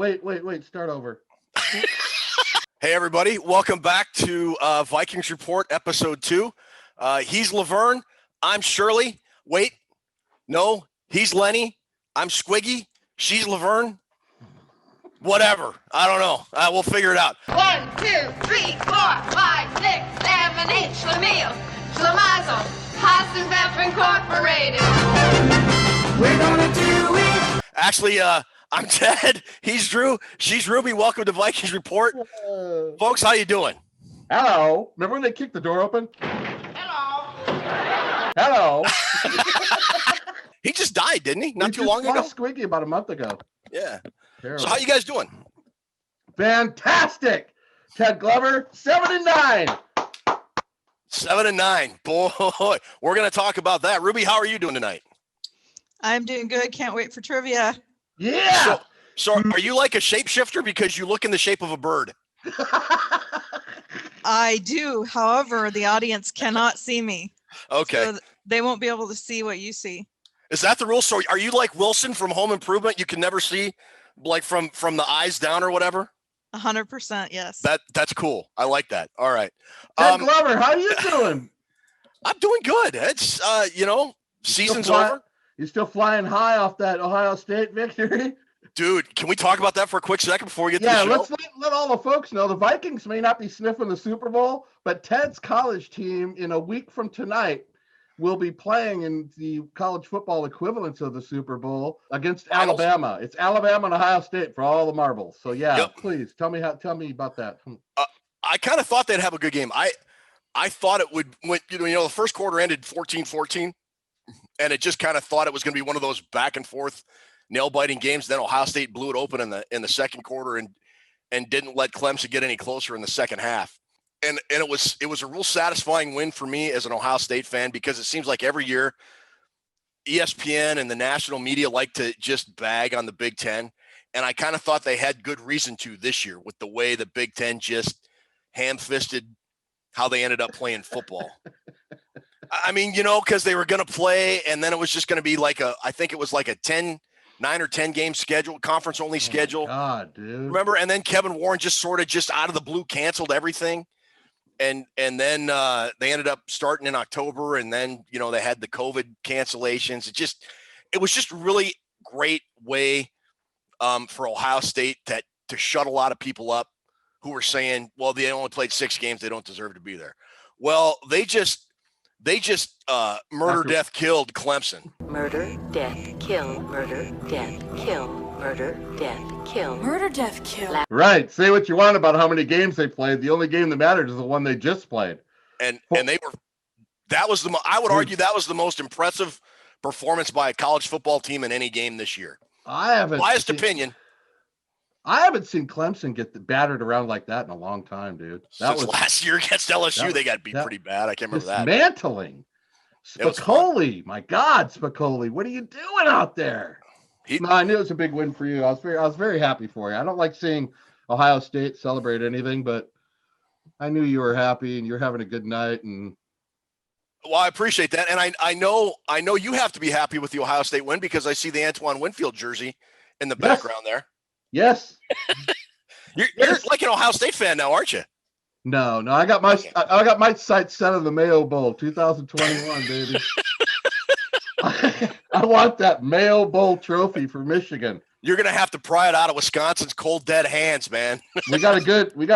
Wait. Start over. Hey, everybody. Welcome back to Vikings Report, Episode 2. He's Laverne. I'm Shirley. Wait. No, he's Lenny. I'm Squiggy. She's Laverne. Whatever. I don't know. We'll figure it out. 1, 2, 3, 4, 5, 6, 7, 8. Schlemiel, Schlemazel, Haas and Pfeffer Incorporated. We're gonna do it. Actually, I'm Ted. He's Drew. She's Ruby. Welcome to Vikings Report. Folks, how you doing? Hello. Remember when they kicked the door open? Hello. He just died, didn't he? Not too long ago? Squeaky about a month ago. Yeah. Terrible. So how you guys doing? Fantastic. Ted Glover, 7-9. 7-9. Boy, we're going to talk about that. Ruby, how are you doing tonight? I'm doing good. Can't wait for trivia. Yeah. So are you like a shapeshifter because you look in the shape of a bird? I do. However, the audience cannot see me. Okay. So they won't be able to see what you see. Is that the rule? So are you like Wilson from Home Improvement? You can never see like from the eyes down or whatever? 100%. Yes. That's cool. I like that. All right. Ted Glover, how you doing? I'm doing good. It's, season's over. You still flying high off that Ohio State victory? Dude, can we talk about that for a quick second before we get to the show? Let's let all the folks know the Vikings may not be sniffing the Super Bowl, but Ted's college team in a week from tonight will be playing in the college football equivalents of the Super Bowl against Alabama. It's Alabama and Ohio State for all the marbles. So Please tell me about that. I kind of thought they'd have a good game. I thought it would the first quarter ended 14-14, and it just kind of thought it was going to be one of those back and forth nail-biting games. Then Ohio State blew it open in the second quarter and didn't let Clemson get any closer in the second half. And it was a real satisfying win for me as an Ohio State fan, because it seems like every year ESPN and the national media like to just bag on the Big Ten. And I kind of thought they had good reason to this year with the way the Big Ten just ham-fisted how they ended up playing football. I mean, because they were going to play, and then it was just going to be I think it was like a 9 or 10 game schedule, conference only schedule. God, dude. Remember? And then Kevin Warren just out of the blue canceled everything. And then they ended up starting in October, and then, they had the COVID cancellations. It was just really great way for Ohio State to shut a lot of people up who were saying, well, they only played 6 games. They don't deserve to be there. Well, they just murder, death, killed Clemson. Murder, death, kill, murder, death, kill, murder, death, kill. Murder, death, kill. Right. Say what you want about how many games they played. The only game that matters is the one they just played. And they were, I would argue that was the most impressive performance by a college football team in any game this year. Biased opinion. I haven't seen Clemson get battered around like that in a long time, dude. That was last year against LSU. They got beat pretty bad. I can't remember that. Dismantling. Spicoli, my God, Spicoli, what are you doing out there? I knew it was a big win for you. I was very happy for you. I don't like seeing Ohio State celebrate anything, but I knew you were happy and you're having a good night. And well, I appreciate that, and I know you have to be happy with the Ohio State win, because I see the Antoine Winfield jersey in the background there. Yes. You're like an Ohio State fan now, aren't you? No. I got my sights set on the Mayo Bowl 2021, baby. I want that Mayo Bowl trophy for Michigan. You're gonna have to pry it out of Wisconsin's cold dead hands, man. we got a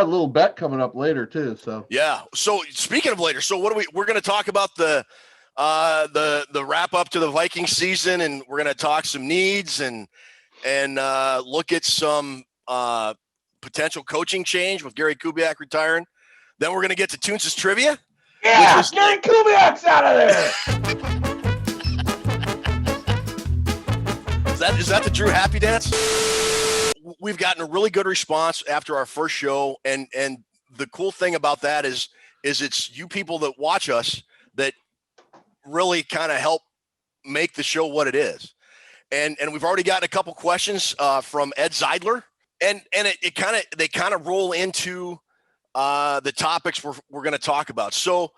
little bet coming up later too. So yeah. So speaking of later, so we're gonna talk about the wrap up to the Vikings season, and we're gonna talk some needs and look at some potential coaching change with Gary Kubiak retiring. Then we're going to get to Tootsies trivia. Yeah, Gary Kubiak's out of there. Is that the Drew Happy Dance? We've gotten a really good response after our first show, and the cool thing about that is it's you people that watch us that really kind of help make the show what it is. And we've already gotten a couple questions from Ed Zeidler, and they kind of roll into the topics we're going to talk about. So,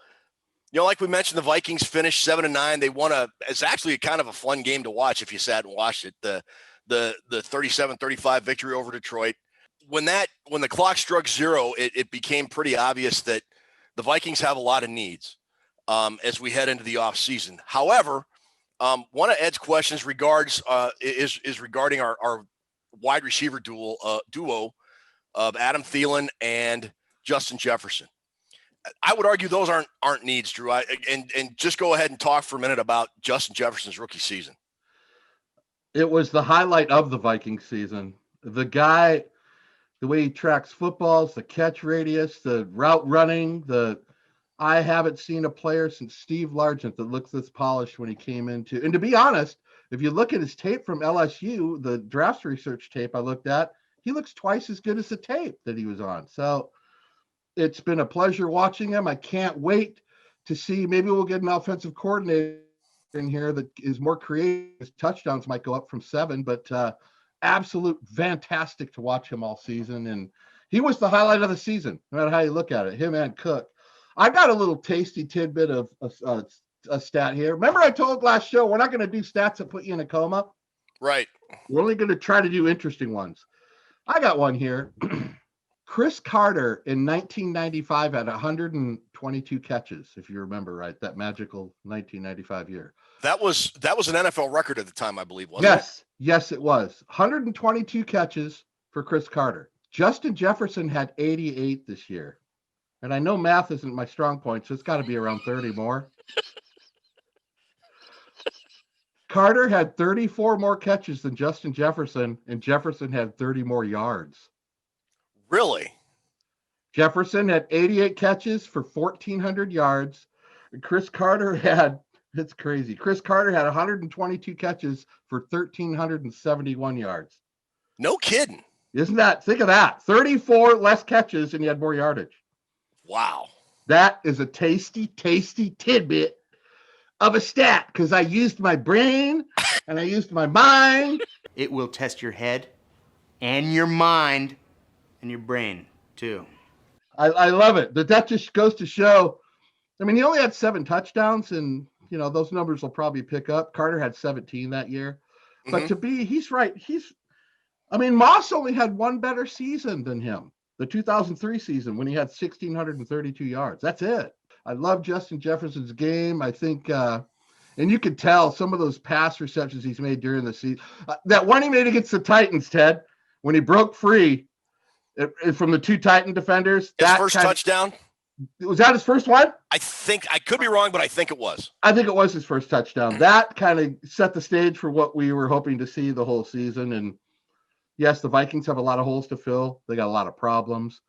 like we mentioned, the Vikings finished 7-9. They won it's actually kind of a fun game to watch if you sat and watched it. The the 37-35 victory over Detroit. When the clock struck zero, it became pretty obvious that the Vikings have a lot of needs as we head into the offseason. However, one of Ed's questions is regarding our wide receiver duo of Adam Thielen and Justin Jefferson. I would argue those aren't needs, Drew. And just go ahead and talk for a minute about Justin Jefferson's rookie season. It was the highlight of the Vikings season. The guy, the way he tracks footballs, the catch radius, the route running, I haven't seen a player since Steve Largent that looks this polished when he came into. And to be honest, if you look at his tape from LSU, the draft research tape I looked at, he looks twice as good as the tape that he was on. So it's been a pleasure watching him. I can't wait to see. Maybe we'll get an offensive coordinator in here that is more creative. His touchdowns might go up from 7, but absolute fantastic to watch him all season. And he was the highlight of the season, no matter how you look at it, him and Cook. I got a little tasty tidbit of a stat here. Remember I told last show, we're not going to do stats that put you in a coma. Right. We're only going to try to do interesting ones. I got one here. Chris Carter in 1995 had 122 catches, if you remember right, that magical 1995 year. That was an NFL record at the time, I believe, wasn't it? Yes, it was. 122 catches for Chris Carter. Justin Jefferson had 88 this year. And I know math isn't my strong point, so it's got to be around 30 more. Carter had 34 more catches than Justin Jefferson, and Jefferson had 30 more yards. Really? Jefferson had 88 catches for 1,400 yards. And Chris Carter had, it's crazy. Chris Carter had 122 catches for 1,371 yards. No kidding. Isn't that, think of that. 34 less catches and he had more yardage. Wow. That is a tasty, tasty tidbit of a stat because I used my brain and I used my mind. It will test your head and your mind and your brain too. I love it. That just goes to show. I mean, he only had 7 touchdowns, and those numbers will probably pick up. Carter had 17 that year, but he's right. Moss only had one better season than him. The 2003 season when he had 1,632 yards. That's it. I love Justin Jefferson's game. I think, and you could tell some of those pass receptions he's made during the season. That one he made against the Titans, Ted, when he broke free from the 2 Titan defenders. His first touchdown? Was that his first one? I think, I could be wrong, but I think it was. I think it was his first touchdown. That kind of set the stage for what we were hoping to see the whole season. And yes, the Vikings have a lot of holes to fill. They got a lot of problems,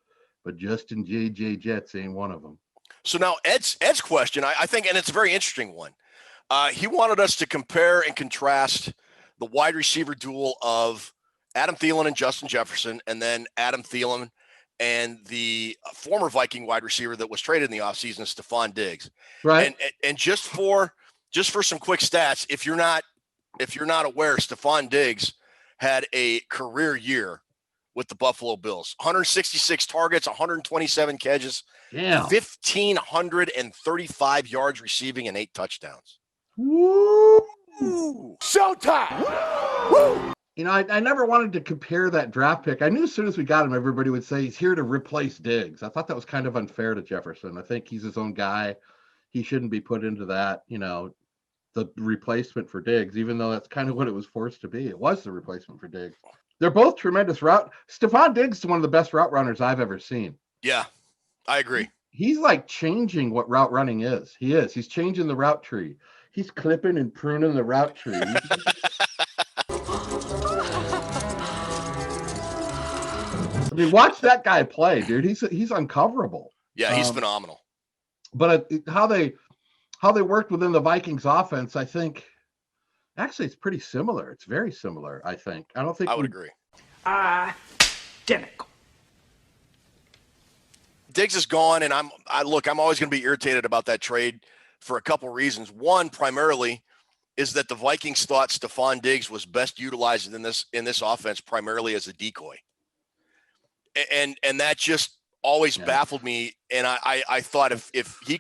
but Justin J.J. Jets ain't one of them. So now Ed's question, I think, and it's a very interesting one. He wanted us to compare and contrast the wide receiver duel of Adam Thielen and Justin Jefferson, and then Adam Thielen and the former Viking wide receiver that was traded in the offseason, Stephon Diggs. Right. And just for some quick stats, if you're not aware, Stephon Diggs had a career year with the Buffalo Bills. 166 targets, 127 catches, 1,535 yards receiving, and 8 touchdowns. Woo! Showtime! Woo! I never wanted to compare that draft pick. I knew as soon as we got him, everybody would say he's here to replace Diggs. I thought that was kind of unfair to Jefferson. I think he's his own guy. He shouldn't be put into that, the replacement for Diggs, even though that's kind of what it was forced to be. It was the replacement for Diggs. They're both tremendous route. Stephon Diggs is one of the best route runners I've ever seen. Yeah, I agree. He's like changing what route running is. He is. He's changing the route tree. He's clipping and pruning the route tree. Watch that guy play, dude. He's uncoverable. Yeah, he's phenomenal. But how they worked within the Vikings offense, I think, actually, it's pretty similar. It's very similar, I think. I would agree. Identical. Diggs is gone, and I'm always going to be irritated about that trade for a couple reasons. One, primarily, is that the Vikings thought Stephon Diggs was best utilized in this offense primarily as a decoy, and that just always baffled me. And I thought if they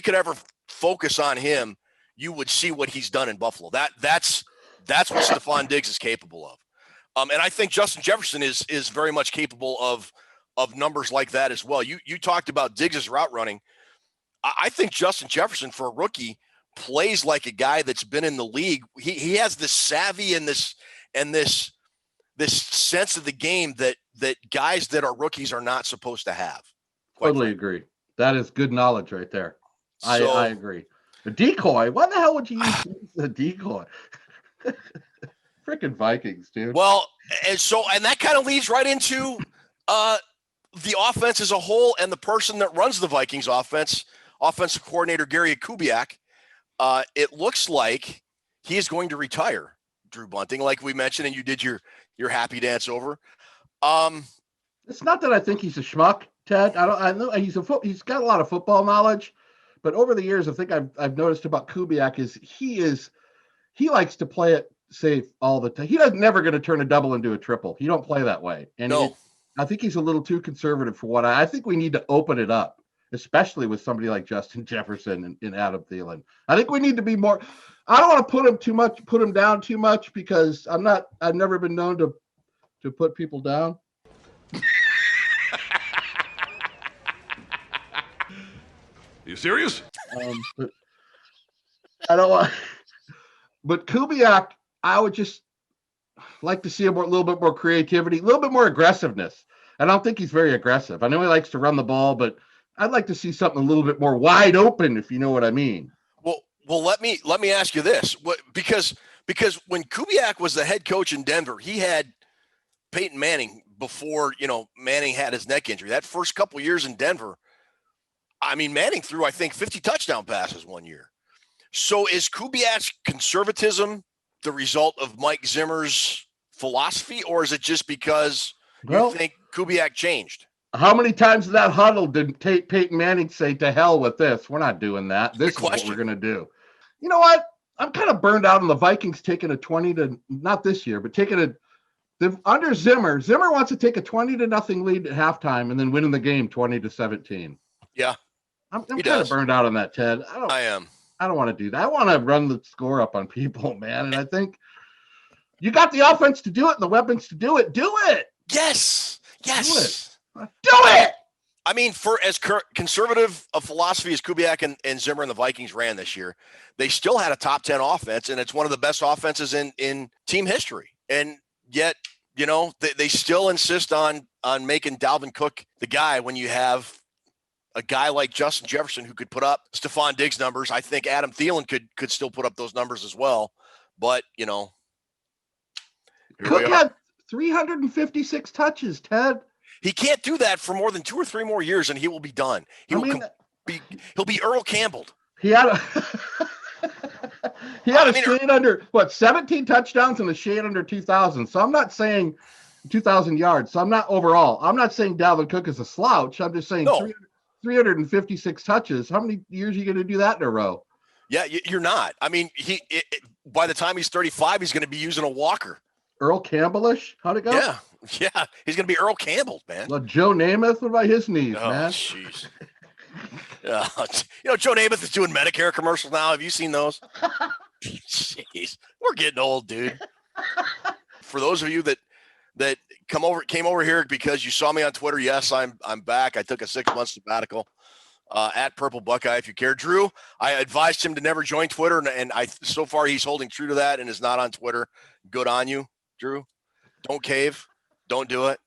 could ever focus on him, you would see what he's done in Buffalo. That's That's what Stephon Diggs is capable of. And I think Justin Jefferson is very much capable of numbers like that as well. You talked about Diggs' route running. I think Justin Jefferson, for a rookie, plays like a guy that's been in the league. He has this savvy and this sense of the game that guys that are rookies are not supposed to have. Totally agree. That is good knowledge right there. So, I agree. A decoy? Why the hell would you use a decoy? Freaking Vikings, dude. Well, and that kind of leads right into the offense as a whole and the person that runs the Vikings offensive coordinator Gary Kubiak. It looks like he is going to retire, Drew Bunting, like we mentioned, and you did your happy dance over. It's not that I think he's a schmuck, Ted. I know he's got a lot of football knowledge, but over the years, I think I've noticed about Kubiak is he likes to play it safe all the time. Never going to turn a double into a triple. He don't play that way. And no. I think he's a little too conservative for what I think we need to open it up, especially with somebody like Justin Jefferson and Adam Thielen. I think we need to be more. I don't want to put him down too much because I've never been known to put people down. You serious? But I don't want. But Kubiak, I would just like to see a little bit more creativity, a little bit more aggressiveness. I don't think he's very aggressive. I know he likes to run the ball, but I'd like to see something a little bit more wide open, if you know what I mean. Well, let me ask you this: because when Kubiak was the head coach in Denver, he had Peyton Manning before Manning had his neck injury. That first couple years in Denver, I mean, Manning threw, I think, 50 touchdown passes one year. So is Kubiak's conservatism the result of Mike Zimmer's philosophy, or is it just because you think Kubiak changed? How many times in that huddle did Peyton Manning say, "To hell with this. We're not doing that. This is what we're going to do." You know what? I'm kind of burned out on the Vikings taking a 20 to not this year, but under Zimmer. Zimmer wants to take a 20-0 lead at halftime and then winning the game 20-17. Yeah, I'm kind of burned out on that, Ted. I am. I don't want to do that. I want to run the score up on people, man. And I think you got the offense to do it and the weapons to do it. Do it. Yes. Do it. I mean, for as conservative a philosophy as Kubiak and Zimmer and the Vikings ran this year, they still had a top 10 offense, and it's one of the best offenses in team history. And yet, they still insist on making Dalvin Cook the guy when you have a guy like Justin Jefferson who could put up Stephon Diggs numbers. I think Adam Thielen could still put up those numbers as well. But, Cook had 356 touches, Ted. He can't do that for more than 2 or 3 more years, and he will be done. He'll be Earl Campbell. He had a shade under 17 touchdowns and a shade under 2,000. So I'm not saying 2,000 yards. So I'm not saying Dalvin Cook is a slouch. I'm just saying 356 touches. How many years are you going to do that in a row? Yeah, you're not. I mean, by the time he's 35, he's going to be using a walker. Earl Campbell-ish? How'd it go? Yeah. He's going to be Earl Campbell, man. Well, Joe Namath, what about his knees, man? Jeez. Joe Namath is doing Medicare commercials now. Have you seen those? Jeez, we're getting old, dude. For those of you that came over here because you saw me on Twitter, yes, I'm back. I took a 6-month sabbatical at Purple Buckeye. If you care, Drew, I advised him to never join Twitter, and so far he's holding true to that and is not on Twitter. Good on you, Drew. Don't cave. Don't do it.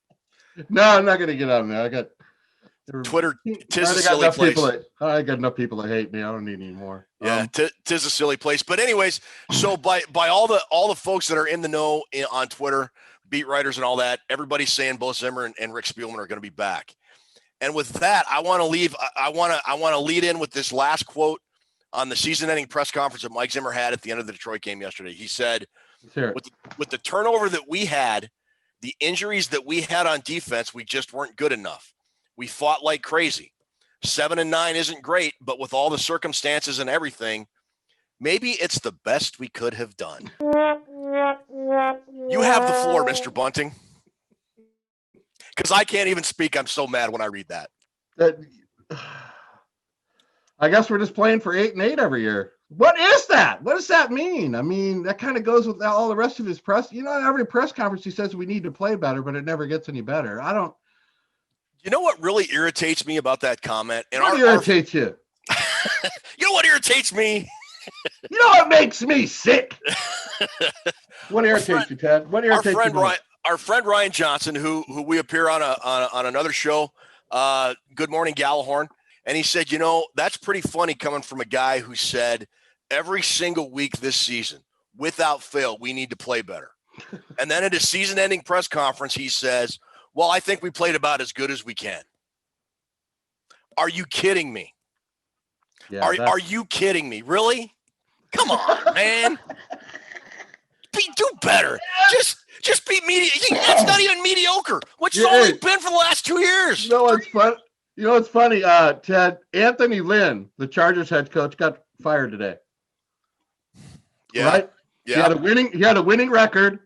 No, I'm not going to get on there. I got Twitter. Tis a silly place. I got enough people that hate me. I don't need any more. Yeah, tis a silly place. But anyways, so by all the folks that are in the know on Twitter, beat writers and all that, everybody's saying both Zimmer and Rick Spielman are going to be back. And with that, I want to lead in with this last quote on the season-ending press conference that Mike Zimmer had at the end of the Detroit game yesterday. He said, with the turnover that we had, the injuries that we had on defense, we just weren't good enough. We fought like crazy. 7-9 isn't great, but with all the circumstances and everything, maybe it's the best we could have done. You have the floor, Mr. Bunting. Because I can't even speak. I'm so mad when I read that. I guess we're just playing for 8-8 every year. What is that? What does that mean? I mean, that kind of goes with all the rest of his press. Every press conference he says we need to play better, but it never gets any better. You know what really irritates me about that comment? And what irritates you? You know what irritates me? You know what makes me sick? What irritates you, Ted? What irritates you? Our friend Ryan Johnson, who we appear on another show, Good Morning Gallahorn, and he said, that's pretty funny coming from a guy who said every single week this season, without fail, we need to play better. And then at his season-ending press conference, he says, well, I think we played about as good as we can. Are you kidding me? Yeah, are you kidding me? Really? Come on, man. Do better. Just be That's not even mediocre, which has only been for the last 2 years. You know what's fun? You know what's funny, Ted? Anthony Lynn, the Chargers head coach, got fired today. Yeah. Right? Yeah. He had a winning record.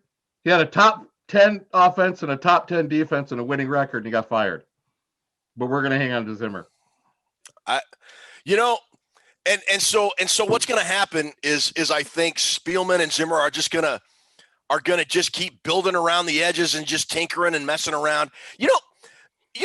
He had a top 10 offense and a top 10 defense and a winning record, and he got fired. But we're gonna hang on to Zimmer. And so what's gonna happen is I think Spielman and Zimmer are gonna just keep building around the edges and just tinkering and messing around. You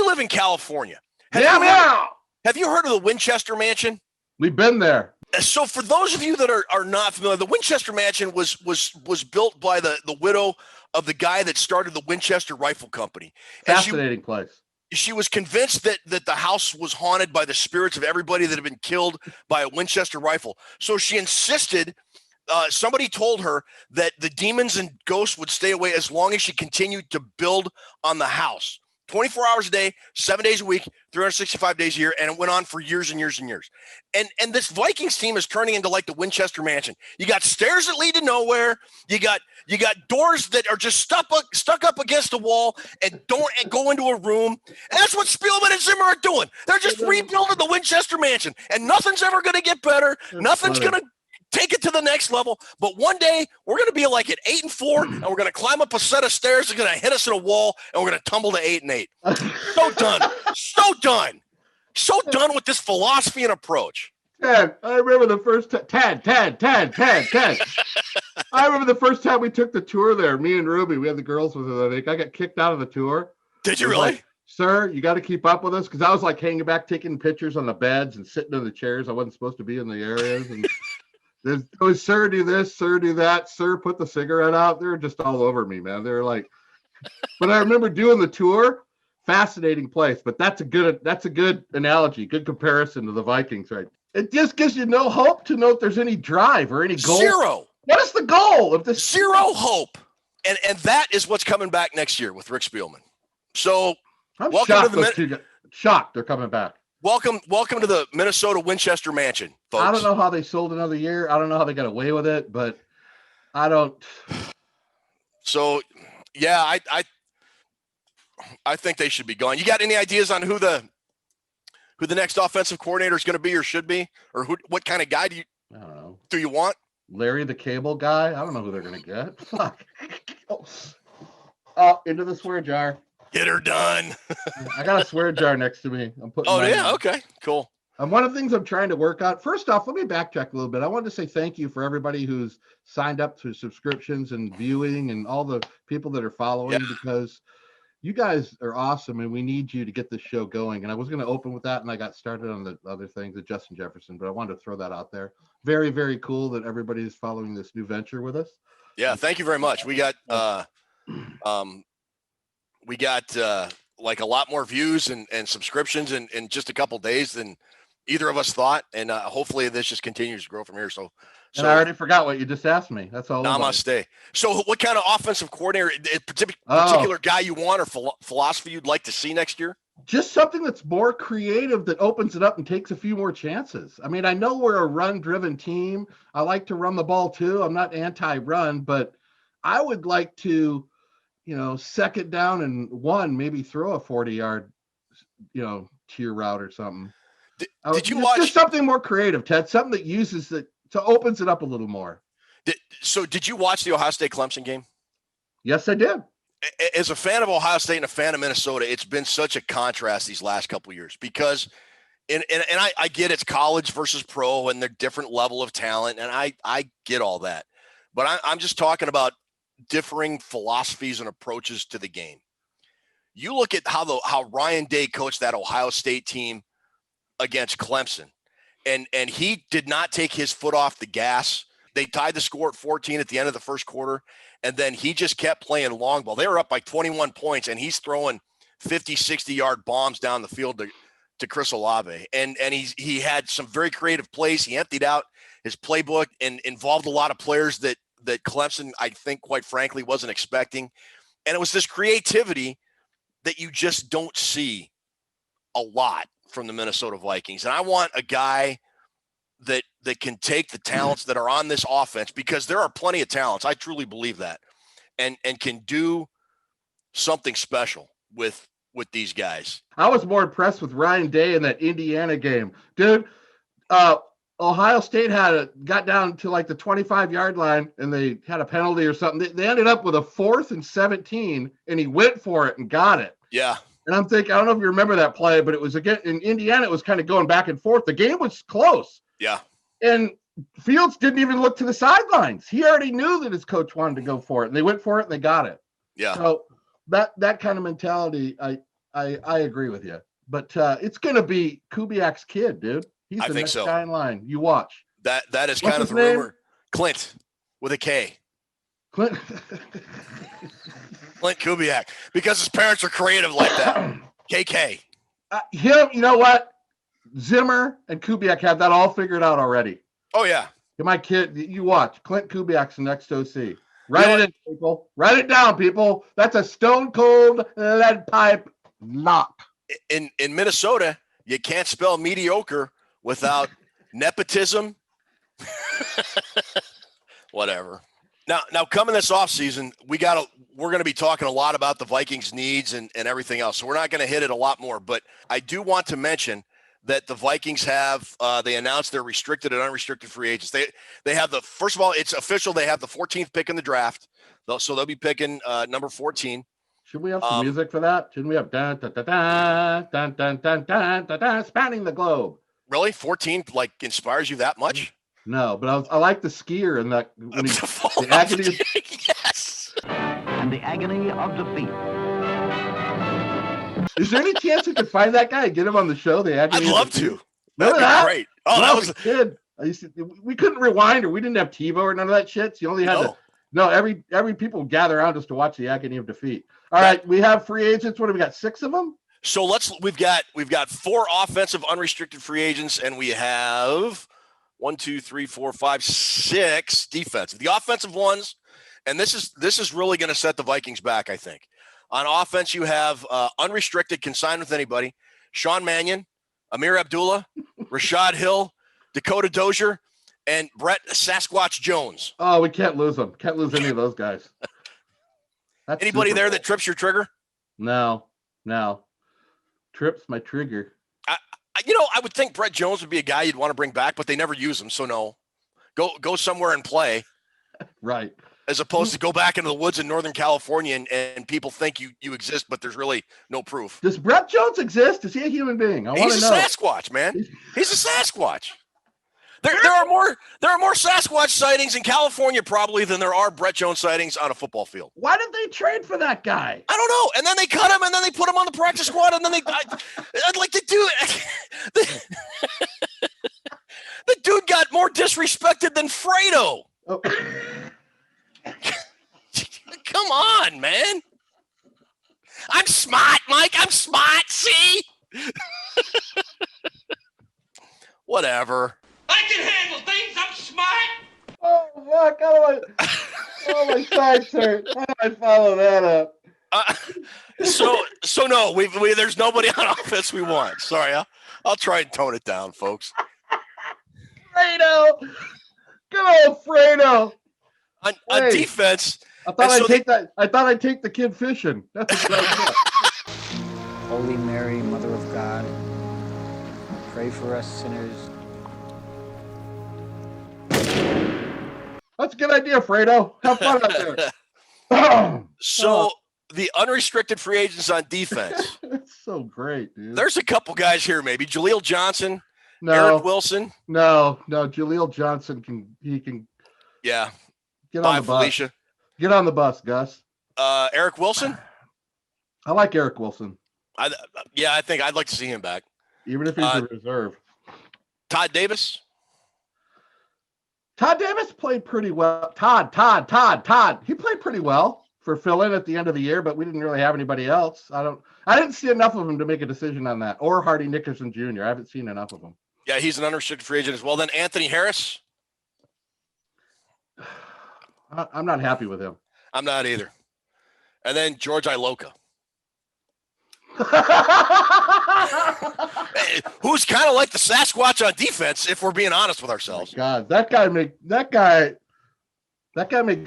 live in California. Have you heard of the Winchester Mansion? We've been there. So for those of you that are not familiar, the Winchester Mansion was built by the widow of the guy that started the Winchester Rifle Company. Fascinating place. She was convinced that the house was haunted by the spirits of everybody that had been killed by a Winchester rifle. So she insisted, somebody told her that the demons and ghosts would stay away as long as she continued to build on the house. 24 hours a day, 7 days a week, 365 days a year, and it went on for years and years and years. And this Vikings team is turning into like the Winchester Mansion. You got stairs that lead to nowhere. You got doors that are just stuck up against a wall and don't go into a room. And that's what Spielman and Zimmer are doing. They're just rebuilding the Winchester Mansion, and nothing's ever going to get better. Nothing's going to take it to the next level. But one day we're going to be like at 8-4, and we're going to climb up a set of stairs that's going to hit us in a wall, and we're going to tumble to 8-8. So done. So done with this philosophy and approach. Ted, I remember the first time. Ted. I remember the first time we took the tour there. Me and Ruby, we had the girls with us. I think I got kicked out of the tour. Did you really? Like, sir, you got to keep up with us, because I was like hanging back, taking pictures on the beds and sitting in the chairs. I wasn't supposed to be in the areas. And it was, sir, do this, sir, do that, sir, put the cigarette out. They were just all over me, man. They were like, but I remember doing the tour. Fascinating place, but that's a good analogy, good comparison to the Vikings, right? It just gives you no hope to know if there's any drive or any goal. Zero. What is the goal of this? Zero hope. And that is what's coming back next year with Rick Spielman. So I'm welcome shocked they're coming back. Welcome to the Minnesota Winchester Mansion, folks. I don't know how they sold another year. I don't know how they got away with it, but I don't. So, yeah, I think they should be gone. You got any ideas on who the next offensive coordinator is going to be or should be, or what kind of guy I don't know. Do you want? Larry the Cable Guy? I don't know who they're going to get. Fuck. Oh, into the swear jar. Get her done. I got a swear jar next to me. I'm putting. Oh yeah, okay, cool. And one of the things I'm trying to work on. First off, let me backtrack a little bit. I wanted to say thank you for everybody who's signed up to subscriptions and viewing, and all the people that are following, because you guys are awesome, and we need you to get this show going. And I was going to open with that, and I got started on the other things, the Justin Jefferson, but I wanted to throw that out there. Very, very cool that everybody is following this new venture with us. Yeah, thank you very much. We got like a lot more views and subscriptions in just a couple days than either of us thought, and hopefully this just continues to grow from here. So I already forgot what you just asked me. That's all. Namaste. So what kind of offensive coordinator, particular guy you want, or philosophy you'd like to see next year? Just something that's more creative, that opens it up and takes a few more chances. I mean, I know we're a run-driven team. I like to run the ball too. I'm not anti-run, but I would like to, second down and one, maybe throw a 40-yard, tier route or something. Did you watch? Just something more creative, Ted. Something that uses it to opens it up a little more. Did you watch the Ohio State Clemson game? Yes, I did. As a fan of Ohio State and a fan of Minnesota, it's been such a contrast these last couple of years, because And I get it's college versus pro and they're different level of talent. And I get all that. But I'm just talking about differing philosophies and approaches to the game. You look at how Ryan Day coached that Ohio State team against Clemson. And he did not take his foot off the gas. They tied the score at 14 at the end of the first quarter. And then he just kept playing long ball. They were up by 21 points, and he's throwing 50, 60-yard bombs down the field to Chris Olave. And he had some very creative plays. He emptied out his playbook and involved a lot of players that Clemson, I think, quite frankly, wasn't expecting. And it was this creativity that you just don't see a lot from the Minnesota Vikings. And I want a guy that can take the talents that are on this offense, because there are plenty of talents. I truly believe that, and can do something special with these guys. I was more impressed with Ryan Day in that Indiana game, dude. Ohio State got down to like the 25-yard line, and they had a penalty or something. They ended up with a 4th and 17, and he went for it and got it. Yeah. And I'm thinking, I don't know if you remember that play, but it was again in Indiana. It was kind of going back and forth. The game was close. Yeah. And Fields didn't even look to the sidelines. He already knew that his coach wanted to go for it, and they went for it and they got it. Yeah. So that kind of mentality, I agree with you. But it's going to be Kubiak's kid, dude. He's the next guy in line. You watch. That is What's kind of the his name? rumor. Clint with a K. Clint. Clint Kubiak, because his parents are creative like that. KK. Him, you know what? Zimmer and Kubiak have that all figured out already. Oh, yeah. My kid, you watch. Clint Kubiak's the next OC. Write it in, people. Write it down, people. That's a stone cold lead pipe lock. In Minnesota, you can't spell mediocre without nepotism. Whatever. Now coming this offseason, we're going to be talking a lot about the Vikings' needs and everything else. So we're not going to hit it a lot more. But I do want to mention that the Vikings have they announced their restricted and unrestricted free agents. They have first of all, it's official. They have the 14th pick in the draft. So they'll be picking number 14. Should we have some music for that? Shouldn't we have dun dun dun dun dun dun dun dun dun dun spanning the globe? Really? 14 like inspires you that much? No, but I like the skier and that when the agony of, yes. And the agony of defeat. Is there any chance we could find that guy and get him on the show? The agony. I'd love to. Remember That'd be that? great. Oh, that was a kid. We couldn't rewind, or we didn't have TiVo or none of that shit. So you only had every people would gather around just to watch the agony of defeat. All right, we have free agents. What do we got? 6 of them? So we've got 4 offensive unrestricted free agents, and we have 1, 2, 3, 4, 5, 6 defensive. The offensive ones, and this is really going to set the Vikings back, I think. On offense, you have unrestricted, can sign with anybody. Sean Mannion, Amir Abdullah, Rashad Hill, Dakota Dozier, and Brett Sasquatch Jones. Oh, we can't lose them. Can't lose any of those guys. Anybody there that trips your trigger? No. Trips my trigger. I would think Brett Jones would be a guy you'd want to bring back, but they never use him. So no, go somewhere and play. Right. As opposed to go back into the woods in Northern California and people think you exist, but there's really no proof. Does Brett Jones exist? Is he a human being? He's a Sasquatch, man. He's a Sasquatch. There are more Sasquatch sightings in California probably than there are Brett Jones sightings on a football field. Why did they trade for that guy? I don't know. And then they cut him, and then they put him on the practice squad, and then I'd like to do it. The dude got more disrespected than Fredo. Oh. Come on, man. I'm smart, Mike. I'm smart. See? Whatever. I can handle things. I'm smart. Oh, fuck. My sides hurt. How do I follow that up? So no, we there's nobody on offense we want. Sorry, I'll try and tone it down, folks. Fredo. Good old Fredo. On defense. I thought I'd take the kid fishing. That's a good idea. Holy Mary, Mother of God, pray for us sinners. That's a good idea, Fredo. Have fun out there. So the unrestricted free agents on defense. so great, dude. There's a couple guys here, maybe Jaleel Johnson, No, Eric Wilson. No, Jaleel Johnson can Yeah. get Bye, on the bus. Felicia. Get on the bus, Gus. Eric Wilson. I like Eric Wilson. I think I'd like to see him back. Even if he's a reserve. Todd Davis. Todd Davis played pretty well. Todd. He played pretty well for fill-in at the end of the year, but we didn't really have anybody else. I didn't see enough of him to make a decision on that. Or Hardy Nickerson Jr. I haven't seen enough of him. Yeah, he's an unrestricted free agent as well. Then Anthony Harris. I'm not happy with him. I'm not either. And then George Iloka. Who's kind of like the Sasquatch on defense, if we're being honest with ourselves. Oh God, that guy makes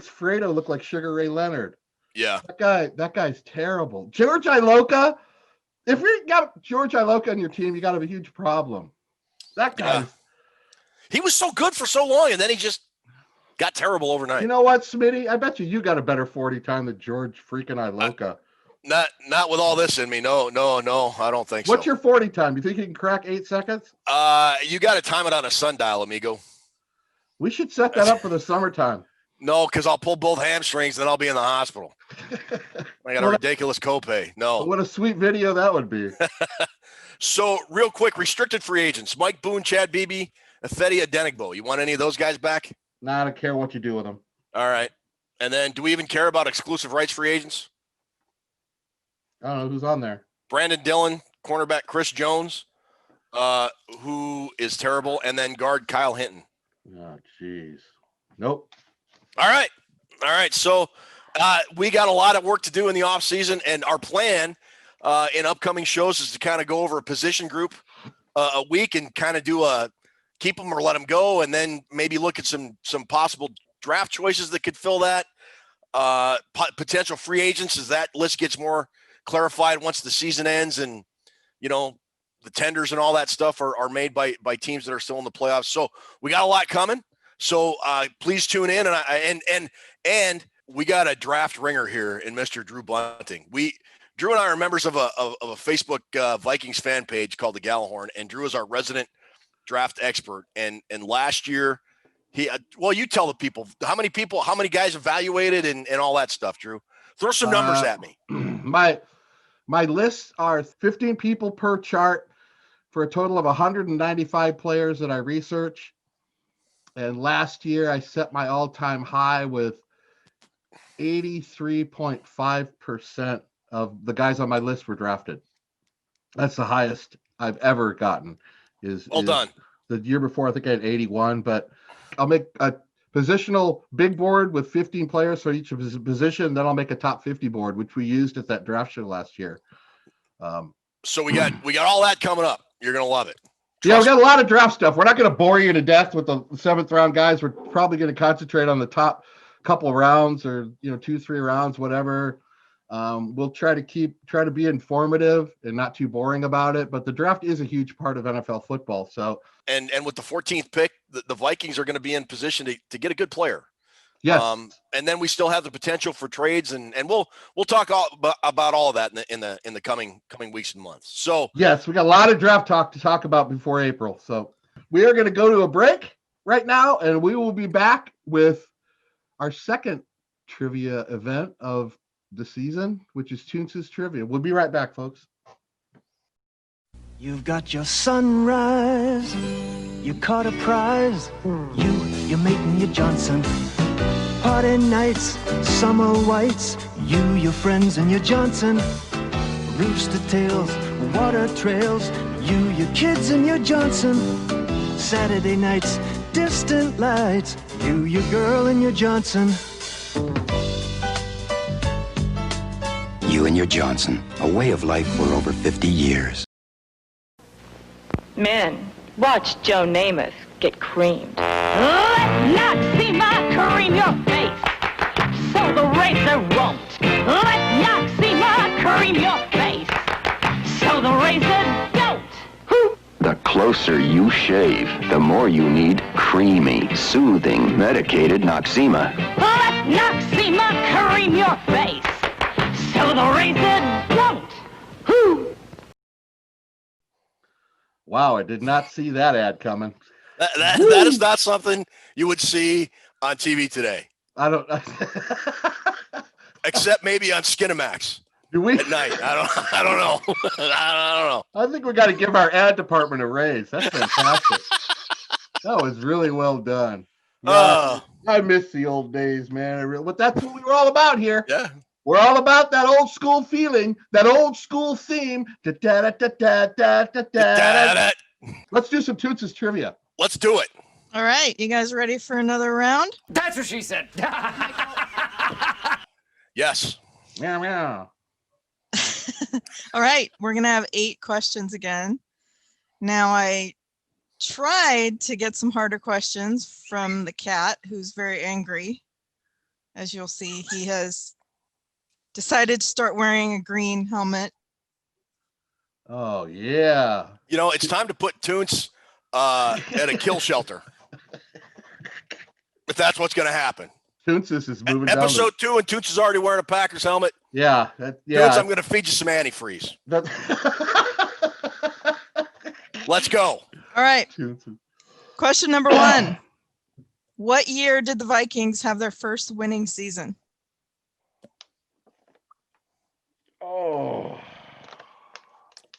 Fredo look like Sugar Ray Leonard. Yeah, that guy's terrible. George Iloka. If you got George Iloka on your team, you got a huge problem. That guy. He was so good for so long, and then he just got terrible overnight. You know what, Smitty? I bet you got a better 40 time than George freaking Iloka. Not with all this in me. No, I don't think so. What's your 40 time? You think you can crack 8 seconds? You got to time it on a sundial, amigo. We should set that up for the summertime. No, because I'll pull both hamstrings, then I'll be in the hospital. I got a ridiculous copay. No. What a sweet video that would be. So, real quick, restricted free agents. Mike Boone, Chad Beebe, Ifedi Adenigbo. You want any of those guys back? Nah, I don't care what you do with them. All right. And then do we even care about exclusive rights free agents? I don't know who's on there. Brandon Dillon, cornerback Chris Jones, who is terrible, and then guard Kyle Hinton. Oh, jeez. Nope. All right. So we got a lot of work to do in the offseason, and our plan in upcoming shows is to kind of go over a position group a week and kind of do a keep them or let them go, and then maybe look at some possible draft choices that could fill that. Potential free agents as that list gets more clarified once the season ends, and the tenders and all that stuff are made by teams that are still in the playoffs. So we got a lot coming. So please tune in, and we got a draft ringer here in Mr. Drew Bunting. Drew and I are members of a Facebook Vikings fan page called the Gallahorn, and Drew is our resident draft expert. And last year you tell the people how many guys evaluated and all that stuff, Drew. Throw some numbers at me. My lists are 15 people per chart for a total of 195 players that I research. And last year I set my all-time high with 83.5% of the guys on my list were drafted. That's the highest I've ever gotten. Well done. The year before, I think I had 81, but I'll make a positional big board with 15 players for each position. Then I'll make a top 50 board, which we used at that draft show last year. So we got all that coming up. You're going to love it. Yeah, we got a lot of draft stuff. We're not going to bore you to death with the 7th round guys. We're probably going to concentrate on the top couple rounds or 2-3 rounds, whatever. We'll try to be informative and not too boring about it. But the draft is a huge part of NFL football. So and with the 14th pick, the Vikings are going to be in position to get a good player. Yes. And then we still have the potential for trades, and we'll talk about all of that in the coming weeks and months. So yes, we got a lot of draft talk to talk about before April. So we are going to go to a break right now, and we will be back with our second trivia event of the season, which is Tootsies Trivia. We'll be right back, folks. You've got your sunrise, you caught a prize, your mate and your Johnson. Party nights, summer whites, your friends and your Johnson. Rooster tails, water trails, your kids and your Johnson. Saturday nights, distant lights, your girl and your Johnson. You and your Johnson, a way of life for over 50 years. Men, watch Joe Namath get creamed. Let's not see my cream your face, so the razor won't. Let's not see my cream your face, so the razor don't. The closer you shave, the more you need creamy, soothing, medicated Noxzema. Let's not see my cream your face, so the razor won't. Wow, I did not see that ad coming. That is not something you would see on TV today. I don't except maybe on Skinamax. Do we at night? I don't know. I don't know. I think we got to give our ad department a raise. That's fantastic. That was really well done. Yeah, I miss the old days, man. But that's what we were all about here. Yeah. We're all about that old school feeling, that old school theme. Let's do some Tootsies trivia. Let's do it. All right. You guys ready for another round? That's what she said. Yes. Meow, meow. All right. We're going to have 8 questions again. Now, I tried to get some harder questions from the cat, who's very angry. As you'll see, he has decided to start wearing a green helmet. Oh, yeah. You know, it's time to put Toons at a kill shelter. If that's what's going to happen. Toons is moving Episode 2, and Toons is already wearing a Packers helmet. Yeah. Toons, I'm going to feed you some antifreeze. Let's go. All right. Question number 1. What year did the Vikings have their first winning season? Oh.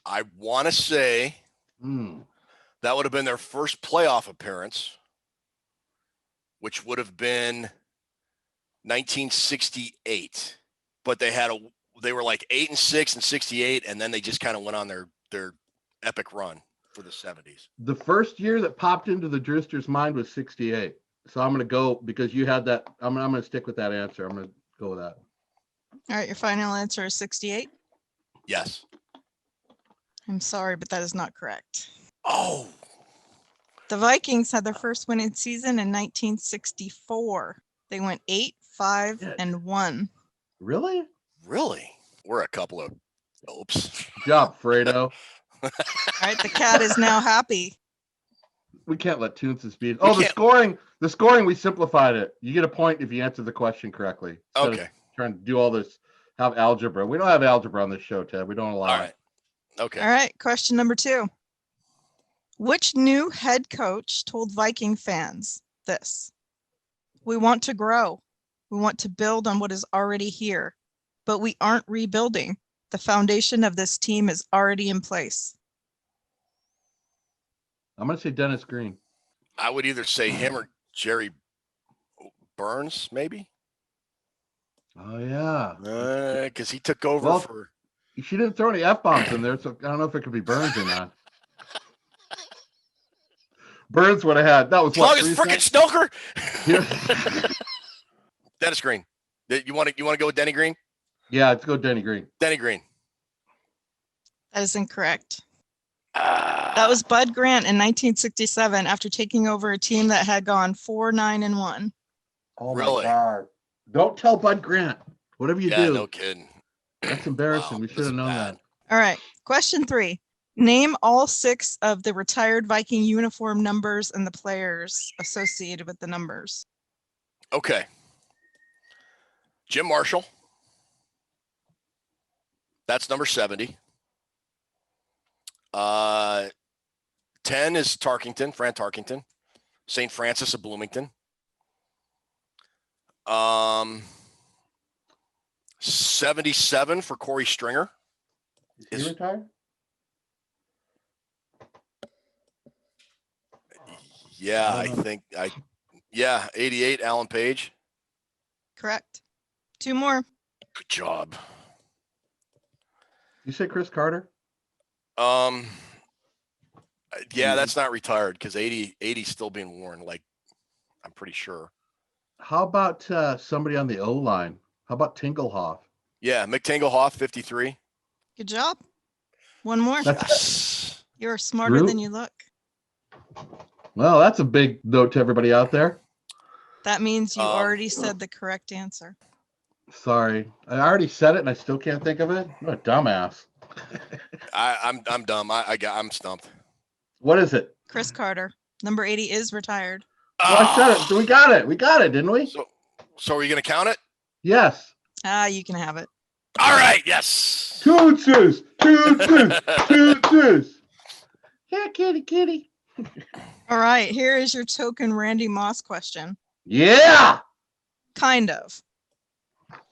I want to say that would have been their first playoff appearance, which would have been 1968. But they were like 8-6 in 68, and then they just kind of went on their epic run for the 70s. The first year that popped into the Drewster's mind was 68. So I'm going to go, because you had that, I'm going to stick with that answer. I'm going to go with that. All right, your final answer is 68? Yes. I'm sorry, but that is not correct. Oh. The Vikings had their first winning season in 1964. They went 8-5-1. Really? Really? We're a couple of oops. Good job, Fredo. All right, the cat is now happy. We can't let Toons beat. Oh, the scoring, we simplified it. You get a point if you answer the question correctly. Okay. Trying to do all this, have algebra. We don't have algebra on this show, Ted. We don't allow All right. Okay. All right, question number 2. Which new head coach told Viking fans this? We want to grow. We want to build on what is already here, but we aren't rebuilding. The foundation of this team is already in place. I'm going to say Dennis Green. I would either say him or Jerry Burns, maybe. Oh, yeah. Because he took over for. She didn't throw any F-bombs in there, so I don't know if it could be Burns or not. Burns would have had. That was what? Frickin' Stoker. Dennis Green. You want to go with Denny Green? Yeah, let's go Denny Green. Denny Green. That is incorrect. That was Bud Grant in 1967 after taking over a team that had gone 4-9-1. Oh, really? My God. Don't tell Bud Grant. Whatever you do. Yeah, no kidding. That's embarrassing. Wow, we should have known that. All right. Question 3. Name all 6 of the retired Viking uniform numbers and the players associated with the numbers. Okay. Jim Marshall. That's number 70. 10 is Tarkington, Fran Tarkington. St. Francis of Bloomington. 77 for Corey Stringer. Is he retired? Yeah, I think 88, Alan Page. Correct. 2 more. Good job. You say Chris Carter? Yeah, that's not retired because 80 is still being worn. Like, I'm pretty sure. How about somebody on the O-line? How about Tingelhoff? Yeah, Mick Tingelhoff, 53. Good job. 1 more. Yes. You're smarter than you look. Well, that's a big note to everybody out there. That means you already said the correct answer. Sorry. I already said it and I still can't think of it. What a dumbass. I'm dumb. I'm stumped. What is it? Chris Carter. Number 80 is retired. Well, I said it. We got it. We got it, didn't we? So are you going to count it? Yes. You can have it. All right. Yes. Tootsies. Tootsies. Tootsies. Here, kitty, kitty. All right, here is your token Randy Moss question. Yeah. Kind of.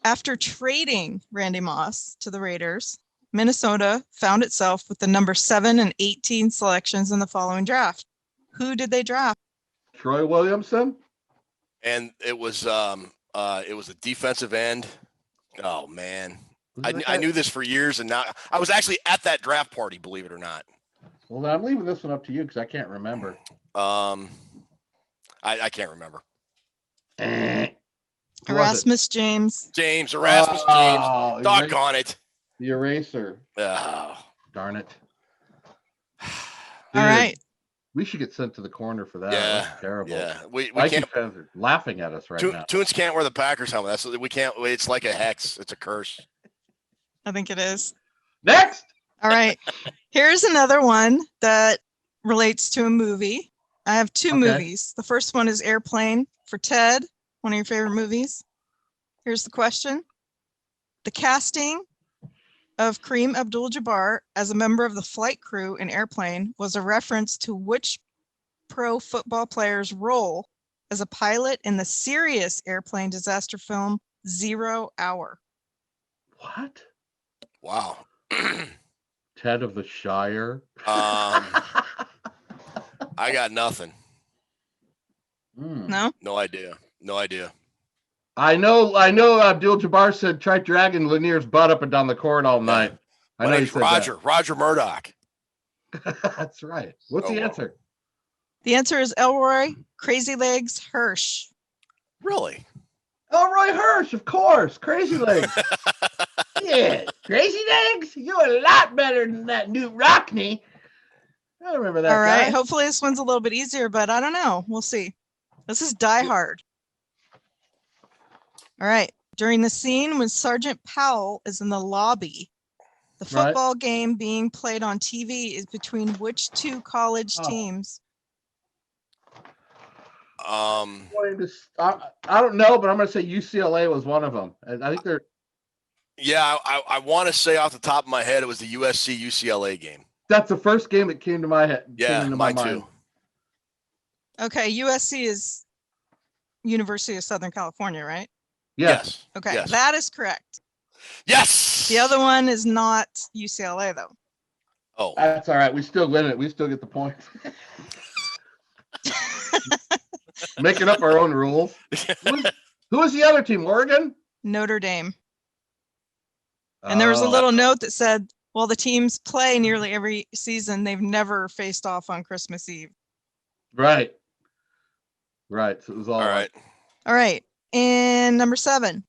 After trading Randy Moss to the Raiders, Minnesota found itself with the number 7 and 18 selections in the following draft. Who did they draft? Troy Williamson. And it was a defensive end. Oh man, I knew this for years, and now I was actually at that draft party. Believe it or not. Well, I'm leaving this one up to you because I can't remember. I can't remember. Erasmus James. Erasmus James. Doggone it. The eraser. Oh, darn it. All right. We should get sent to the corner for that. Yeah, that's terrible. Yeah, we can't. Fans are laughing at us right now. Toons can't wear the Packers helmet. That's we can't. It's like a hex. It's a curse. I think it is. Next. All right. Here's another one that relates to a movie. I have two movies. The first one is Airplane for Ted, one of your favorite movies. Here's the question. The casting of Kareem Abdul-Jabbar as a member of the flight crew in Airplane was a reference to which pro football player's role as a pilot in the serious airplane disaster film 0 Hour? What? Wow. Ted of the Shire. I got nothing. No? No idea. No idea. I know Abdul-Jabbar said try dragging Lanier's butt up and down the court all night. I know he said Roger Murdoch. That's right. What's the answer? The answer is Elroy Crazy Legs Hirsch. Really? Elroy Hirsch, of course. Crazy Legs. Yeah, Crazy Legs. You're a lot better than that Newt Rockney. I remember that. All right. Guy. Hopefully this one's a little bit easier, but I don't know. We'll see. This is Die Hard. All right. During the scene when Sergeant Powell is in the lobby, the football game being played on TV is between which two college teams? I don't know, but I'm going to say UCLA was one of them. I think they're. Yeah, I want to say off the top of my head it was the USC UCLA game. That's the first game that came to my head. Yeah, mine too. Okay, USC is University of Southern California, right? Yes. Okay, yes. That is correct. Yes. The other one is not UCLA, though. Oh, that's all right. We still win it. We still get the point. Making up our own rules. Who was the other team? Oregon? Notre Dame. And there was a little note that said, well, the teams play nearly every season. They've never faced off on Christmas Eve. Right. Right. So it was all right. All right. And number 7.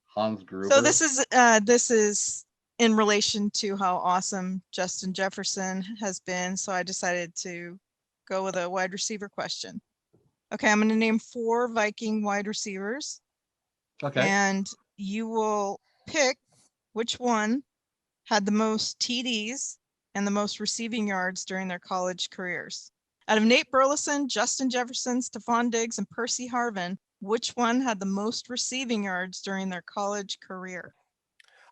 Hans Gruber. So this is in relation to how awesome Justin Jefferson has been. So I decided to go with a wide receiver question. Okay, I'm going to name 4 Viking wide receivers. Okay. And you will pick which one had the most TDs and the most receiving yards during their college careers. Out of Nate Burleson, Justin Jefferson, Stephon Diggs, and Percy Harvin, which one had the most receiving yards during their college career?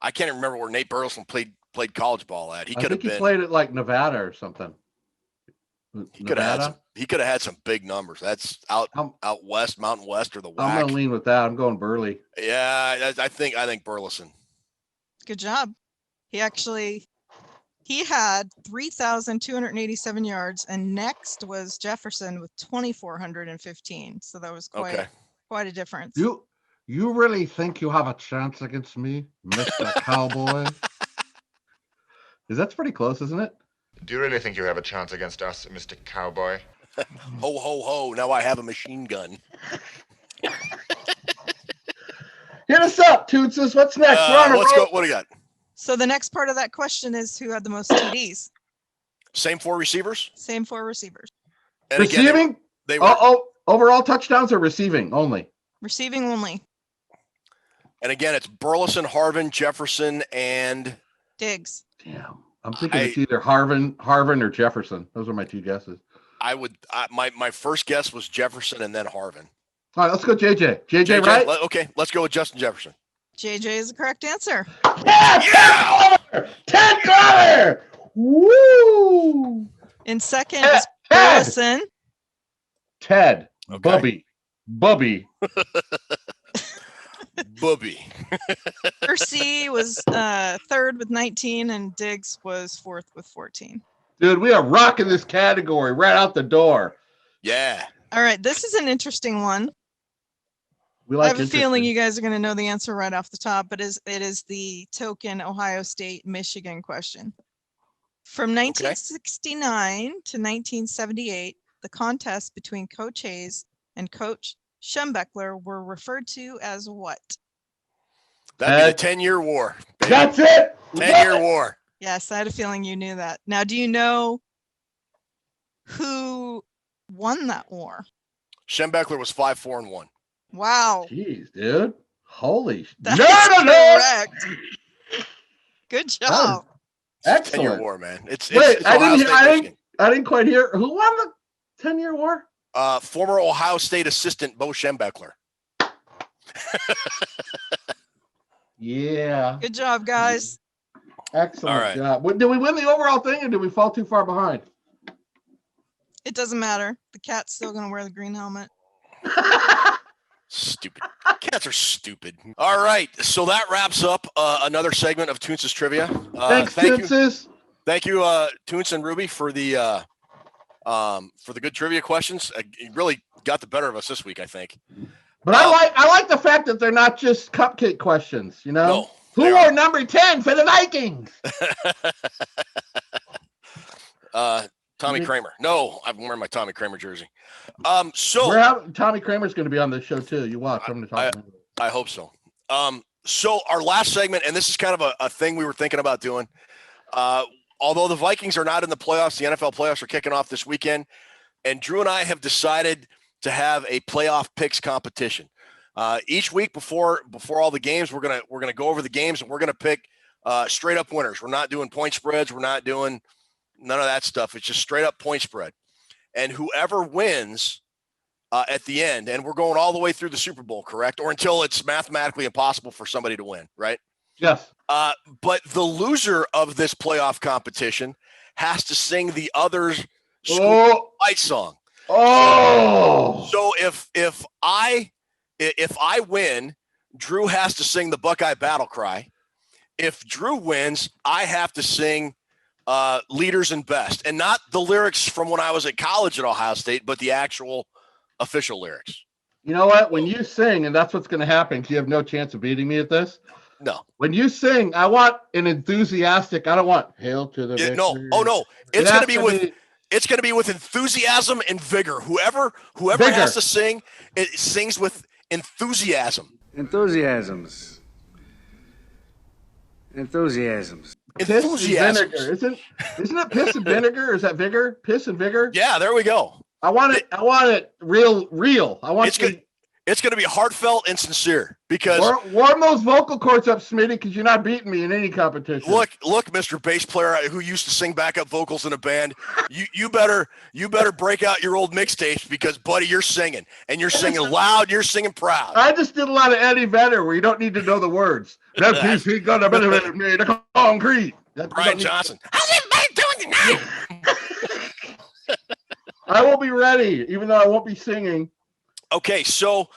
I can't remember where Nate Burleson played college ball at. He could have been. He played at like Nevada or something. He could have had some big numbers. That's out west, Mountain West, or the WAC. I'm gonna lean with that. I'm going Burley. Yeah, I think Burleson. Good job. He had 3,287 yards, and next was Jefferson with 2,415. So that was quite a difference. You really think you have a chance against me, Mr. Cowboy? That's pretty close, isn't it? Do you really think you have a chance against us, Mr. Cowboy? Ho, ho, ho. Now I have a machine gun. Hit us up, Tootsies. What's next? What do you got? So the next part of that question is who had the most TDs? Same 4 receivers? Same 4 receivers. And receiving? Again, they were overall touchdowns or receiving only? Receiving only. And again, it's Burleson, Harvin, Jefferson, and Diggs. Damn. I'm thinking it's either Harvin or Jefferson. Those are my 2 guesses. My first guess was Jefferson and then Harvin. All right, let's go JJ. JJ, right? Okay, let's go with Justin Jefferson. JJ is the correct answer. Yeah! 10 Glover! Woo! In second was Burleson. Ted. Okay. Bubby. Bubby. Percy was third with 19, and Diggs was fourth with 14. Dude, we are rocking this category right out the door. Yeah. All right, this is an interesting one. I have a feeling you guys are going to know the answer right off the top, but it is the token Ohio State Michigan question. From 1969 to 1978, the contests between Coach Hayes and Coach Schembechler were referred to as what? That'd be the 10-year war. Baby. That's it. 10-year war. Yes, I had a feeling you knew that. Now, do you know who won that war? Schembechler was 5-4-1. Wow. Jeez, dude. Holy. That's correct. Good job. Excellent. 10-year war, man. It's I didn't quite hear. Who won the 10-year war? Former Ohio State assistant Bo Schembechler. Yeah. Good job, guys. Excellent job. Did we win the overall thing, or did we fall too far behind? It doesn't matter. The cat's still going to wear the green helmet. Stupid. Cats are stupid. All right. So that wraps up another segment of Toots' Trivia. Thanks, Tootses. Thank you, Toots and Ruby, for the good trivia questions. You really got the better of us this week, I think. But I like the fact that they're not just cupcake questions, you know? No, who wore number 10 for the Vikings? Tommy Kramer. No, I'm wearing my Tommy Kramer jersey. Tommy Kramer's going to be on the show too. You watch. I'm going to talk about it. I hope so. So our last segment, and this is kind of a thing we were thinking about doing. Although the Vikings are not in the playoffs, the NFL playoffs are kicking off this weekend, and Drew and I have decided to have a playoff picks competition. Each week before all the games, we're gonna go over the games, and we're gonna pick straight up winners. We're not doing point spreads. We're not doing none of that stuff. It's just straight up point spread. And whoever wins at the end, and we're going all the way through the Super Bowl, correct? Or until it's mathematically impossible for somebody to win, right? Yes. But the loser of this playoff competition has to sing the other's fight song. Oh. So if I win, Drew has to sing the Buckeye battle cry. If Drew wins, I have to sing Leaders and Best, and not the lyrics from when I was at college at Ohio State, but the actual official lyrics. You know what? When you sing, and that's what's going to happen, because you have no chance of beating me at this. No. When you sing, I want an enthusiastic. I don't want hail to the victory. No. Oh no. It's going to be with enthusiasm and vigor. Whoever has to sing, it sings with enthusiasm. Enthusiasms. Piss and vinegar. Isn't it piss and vinegar? Is that vigor? Piss and vigor? Yeah, there we go. I want it real. I want it's going to be heartfelt and sincere, because warm those vocal cords up, Smitty, because you're not beating me in any competition. Look, Mr. Bass player who used to sing backup vocals in a band, you better break out your old mixtapes, because buddy, you're singing, and you're singing loud, you're singing proud. I just did a lot of Eddie Vedder where you don't need to know the words. That piece he got a bit of it made of concrete. Brian Johnson. How's everybody doing tonight? I will be ready, even though I won't be singing. Okay, so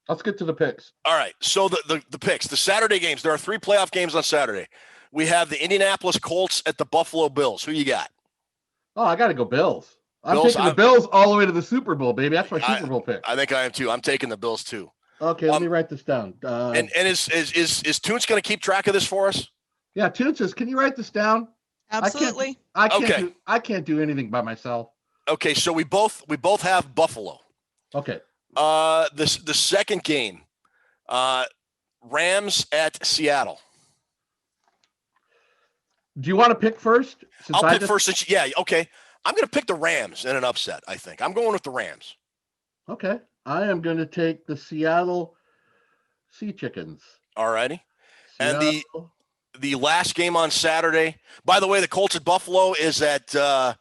let's get to the picks. All right, so the picks, the Saturday games. There are 3 playoff games on Saturday. We have the Indianapolis Colts at the Buffalo Bills. Who you got? Oh, I got to go Bills. I'm taking the Bills all the way to the Super Bowl, baby. That's my Super Bowl pick. I think I am too. I'm taking the Bills too. Okay, let me write this down. And is Toots going to keep track of this for us? Yeah, Toots, can you write this down? Absolutely. I can't do anything by myself. Okay, so we both have Buffalo. Okay. The second game, Rams at Seattle. Do you want to pick first? I'll pick first. Yeah, okay. I'm going to pick the Rams in an upset, I think. I'm going with the Rams. Okay. I am going to take the Seattle Sea Chickens. All righty. And the last game on Saturday, by the way, the Colts at Buffalo is at, I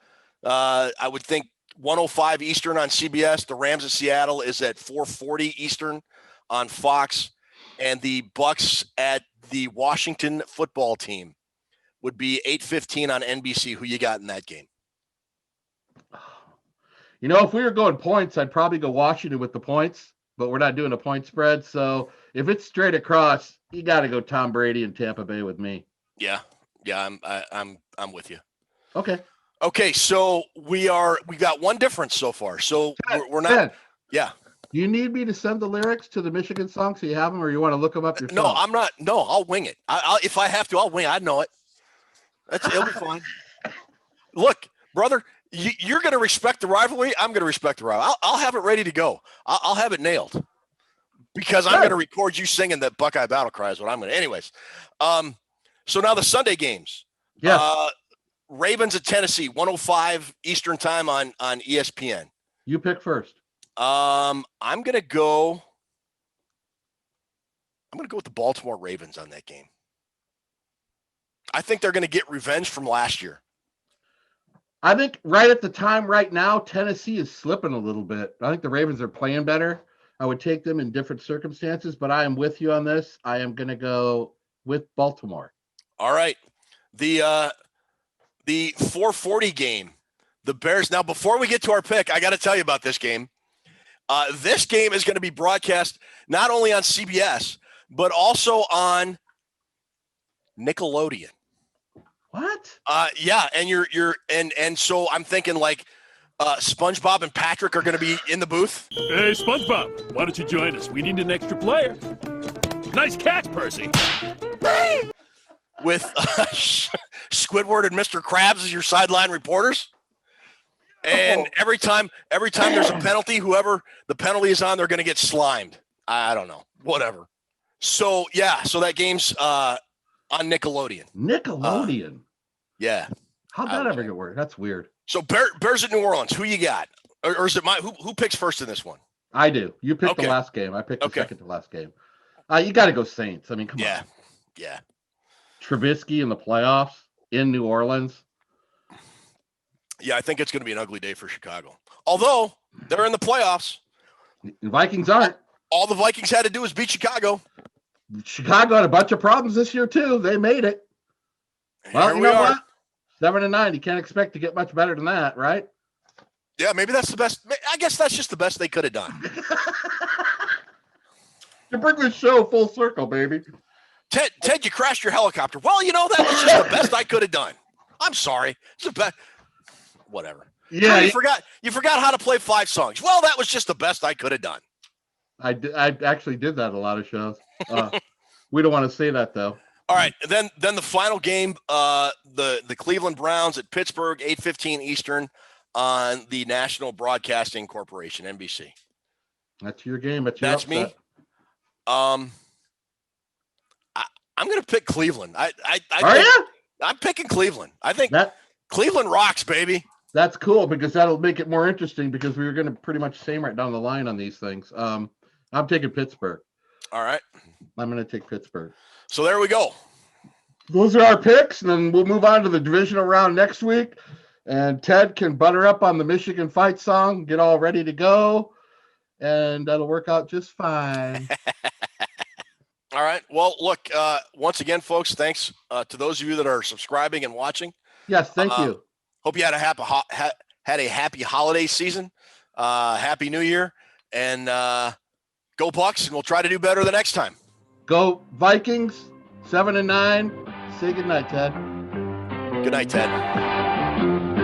would think, 105 Eastern on CBS. The Rams at Seattle is at 440 Eastern on Fox. And the Bucks at the Washington football team would be 8:15 on NBC. Who you got in that game? If we were going points, I'd probably go Washington with the points, but we're not doing a point spread. So if it's straight across, you got to go Tom Brady and Tampa Bay with me. Yeah, I'm with you. Okay. So we got one difference so far. So we're not. Ted, yeah. Do you need me to send the lyrics to the Michigan song so you have them, or you want to look them up yourself? No, I'm not. No, I'll wing it. I'll if I have to, I'll wing it. I know it. It'll be fine. Look, brother, you're going to respect the rivalry. I'm going to respect the rivalry. I'll have it ready to go. I'll have it nailed because I'm going to record you singing the Buckeye Battle Cry is what I'm going to. Anyways, so now the Sunday games. Yeah. Ravens at Tennessee, 105 Eastern time on ESPN. You pick first. I'm going to go with the Baltimore Ravens on that game. I think they're going to get revenge from last year. I think right at the time right now, Tennessee is slipping a little bit. I think the Ravens are playing better. I would take them in different circumstances, but I am with you on this. I am going to go with Baltimore. All right. The 440 game, the Bears. Now, before we get to our pick, I got to tell you about this game. This game is going to be broadcast not only on CBS, but also on Nickelodeon. What? Yeah, and so I'm thinking like SpongeBob and Patrick are going to be in the booth. Hey, SpongeBob, why don't you join us? We need an extra player. Nice catch, Percy. With Squidward and Mr. Krabs as your sideline reporters. And every time there's a penalty, whoever the penalty is on, they're going to get slimed. I don't know, whatever. So yeah, so that game's on Nickelodeon. Nickelodeon. Yeah. How'd that ever get work? That's weird. So Bears at New Orleans. Who you got? Or is it who picks first in this one? I do. You picked the last game. I picked the second to last game. You got to go Saints. I mean, come on. Yeah. Trubisky in the playoffs in New Orleans. Yeah, I think it's going to be an ugly day for Chicago. Although they're in the playoffs. The Vikings aren't. All the Vikings had to do was beat Chicago. Chicago had a bunch of problems this year, too. They made it. Well, you know what? 7-9. You can't expect to get much better than that, right? Yeah, maybe that's the best. I guess that's just the best they could have done. You bring this show full circle, baby. Ted, you crashed your helicopter. Well, that was just the best I could have done. I'm sorry. It's the best. Whatever. Yeah, you forgot how to play 5 songs. Well, that was just the best I could have done. I actually did that a lot of shows. We don't want to say that though. All right, then the final game, the Cleveland Browns at Pittsburgh, 8:15 Eastern on the National Broadcasting Corporation, NBC. That's your game. That's me. I'm going to pick Cleveland. I'm picking Cleveland. I think Cleveland rocks, baby. That's cool because that'll make it more interesting because we were going to pretty much same right down the line on these things. I'm taking Pittsburgh. All right. I'm going to take Pittsburgh. So there we go. Those are our picks, and then we'll move on to the divisional round next week. And Ted can butter up on the Michigan fight song, get all ready to go, and that'll work out just fine. All right. Well, look, once again, folks, thanks to those of you that are subscribing and watching. Yes, thank you. Hope you had a happy holiday season. Happy New Year, and go Bucks, and we'll try to do better the next time. Go Vikings, 7-9. Say goodnight, Ted. Good night, Ted.